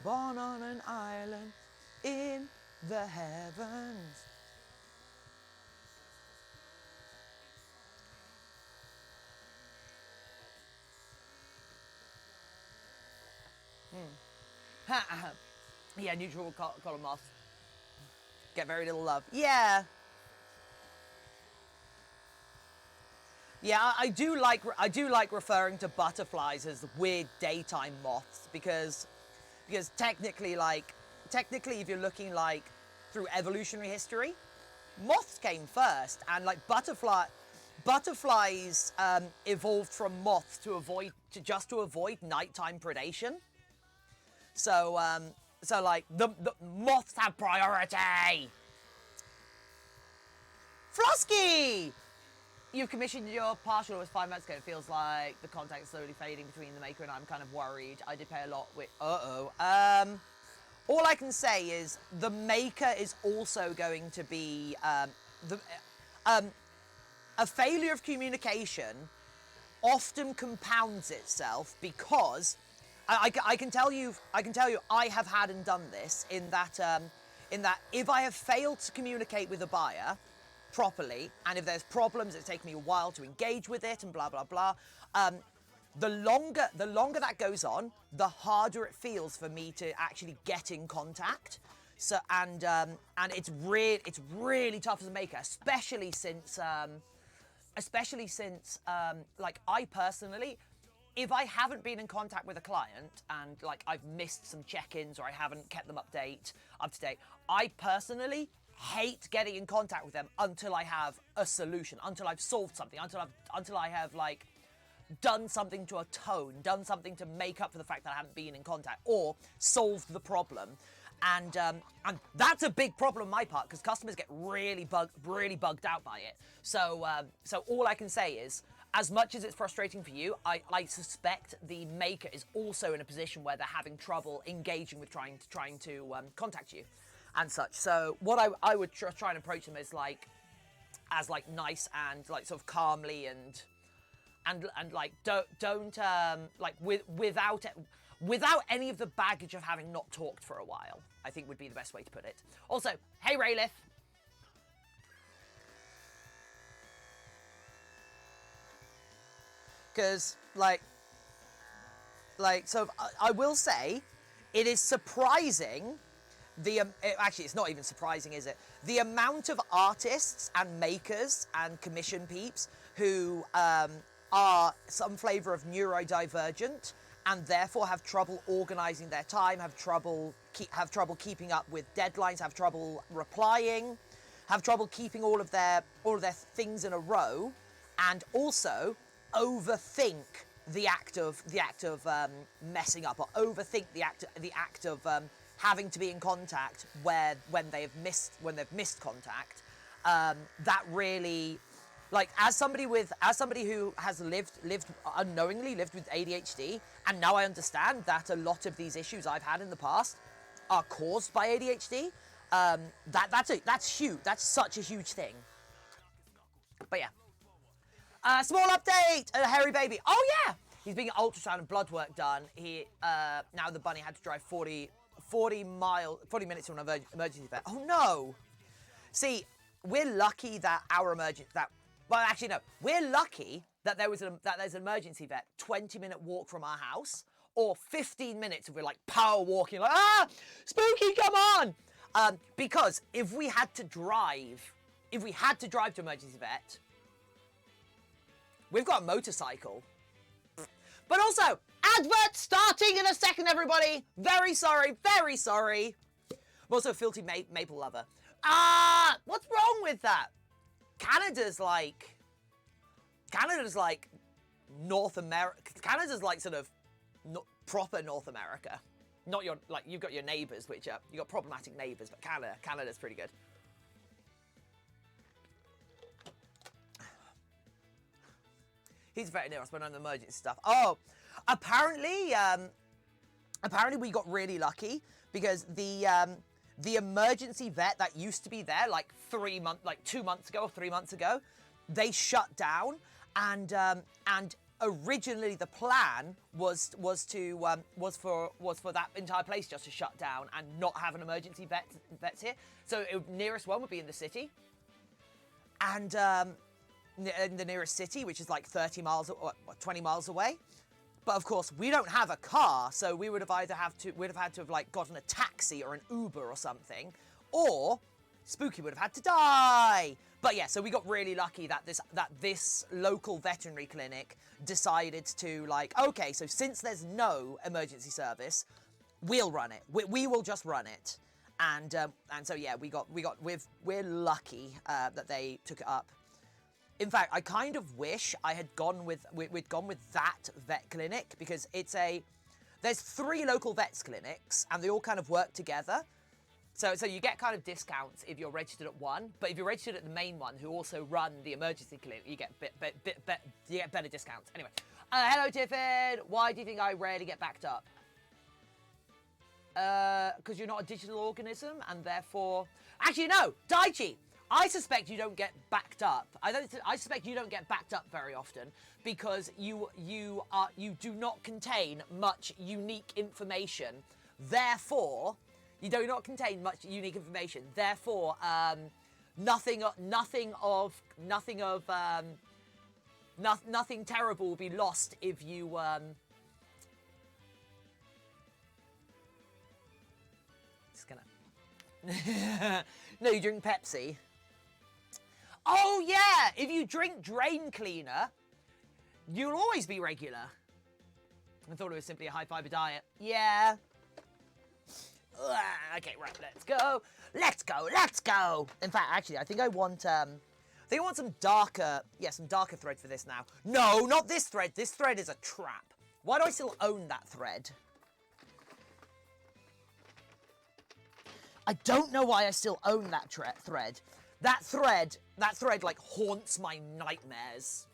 born on an island in the heavens. Yeah, neutral color moths get very little love. Yeah. Yeah, I do like referring to butterflies as weird daytime moths because technically if you're looking like through evolutionary history, moths came first, and like butterflies evolved from moths to avoid nighttime predation. So like the moths have priority. Flosky! You've commissioned your partial almost 5 months ago. It feels like the contact is slowly fading between the maker and I'm kind of worried. I did pay a lot with... All I can say is the maker is also going to be... a failure of communication often compounds itself because... I can tell you I have had and done this in that if I have failed to communicate with a buyer properly, and if there's problems, it's taken me a while to engage with it and blah blah blah, the longer that goes on, the harder it feels for me to actually get in contact. So and it's really tough as a maker, especially since like I personally, if I haven't been in contact with a client and like I've missed some check-ins or I haven't kept them up to date, I personally hate getting in contact with them until I have a solution, until I've solved something, until I have like done something to atone, done something to make up for the fact that I haven't been in contact or solved the problem. And that's a big problem on my part because customers get really bugged out by it. So all I can say is, as much as it's frustrating for you, I suspect the maker is also in a position where they're having trouble engaging with trying to contact you and such. So what I would try and approach them as like nice and like sort of calmly and like don't like without any of the baggage of having not talked for a while, I think would be the best way to put it. Also, hey Raylith. Because, so I will say, it is surprising, actually it's not even surprising, is it? The amount of artists and makers and commission peeps who are some flavour of neurodivergent and therefore have trouble organising their time, have trouble keeping up with deadlines, have trouble replying, have trouble keeping all of their things in a row, and also overthink the act of messing up, or overthink the act of having to be in contact when they've missed contact. That really, like, as somebody who has unknowingly lived with ADHD, and now I understand that a lot of these issues I've had in the past are caused by ADHD. That's huge. That's such a huge thing. But yeah. Small update! Hairy baby. Oh yeah! He's being ultrasound and blood work done. Now the bunny had to drive 40 minutes to an emergency vet. Oh no! See, we're lucky that we're lucky that there's an emergency vet 20-minute walk from our house, or 15 minutes if we're like power walking, like, spooky, come on! Because if we had to drive to emergency vet, we've got a motorcycle. But also, advert starting in a second, everybody. Very sorry, very sorry. I'm also a filthy maple lover. What's wrong with that? Canada's like North America. Canada's like sort of proper North America. Not your, like, you've got your neighbours, which are, you've got problematic neighbours, but Canada's pretty good. He's a veterinarian, I spent on the emergency stuff. Oh, apparently we got really lucky because the emergency vet that used to be there like 2 months ago or 3 months ago, they shut down, and originally the plan was for that entire place just to shut down and not have an emergency vets here. So nearest one would be in the city, and in the nearest city, which is like 30 miles or 20 miles away. But of course, we don't have a car, so we would have had to have like gotten a taxi or an Uber or something, or Spooky would have had to die. But yeah, so we got really lucky that this local veterinary clinic decided to like, okay, so since there's no emergency service, we'll run it. We will just run it, and so yeah, we're lucky that they took it up. In fact, I kind of wish I had we'd gone with that vet clinic, because there's 3 local vets clinics and they all kind of work together. So you get kind of discounts if you're registered at one, but if you're registered at the main one, who also run the emergency clinic, you get you get better discounts. Anyway, hello Tiffin. Why do you think I rarely get backed up? Because you're not a digital organism, and therefore, actually no, Daichi. I suspect you don't get backed up. I suspect you don't get backed up very often because you do not contain much unique information. Therefore, you do not contain much unique information. Therefore, nothing terrible will be lost if you Just gonna. No, you drink Pepsi. Oh yeah, if you drink drain cleaner, you'll always be regular. I thought it was simply a high fiber diet. Yeah. Okay, right, let's go. Let's go, let's go. In fact, actually, I think I want some darker thread for this now. No, not this thread. This thread is a trap. Why do I still own that thread? I don't know why I still own that thread. That thread, like, haunts my nightmares.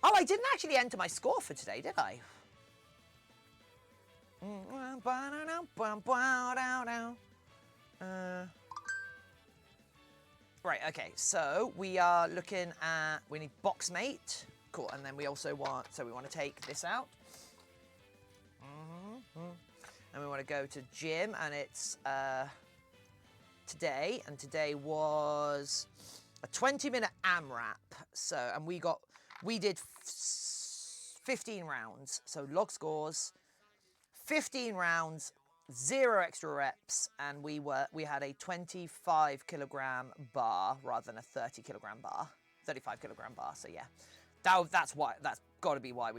Oh, I didn't actually enter my score for today, did I? Right, okay, so we are looking at, we need box mate. Cool, and then we also want, so we want to take this out. And we want to go to gym, and it's today, and today was a 20-minute AMRAP. So, and we did 15 rounds. So log scores, 15 rounds, 0 extra reps, and we had a 25 kilogram bar rather than a 30 kilogram bar, 35 kilogram bar. So yeah, that's got to be why we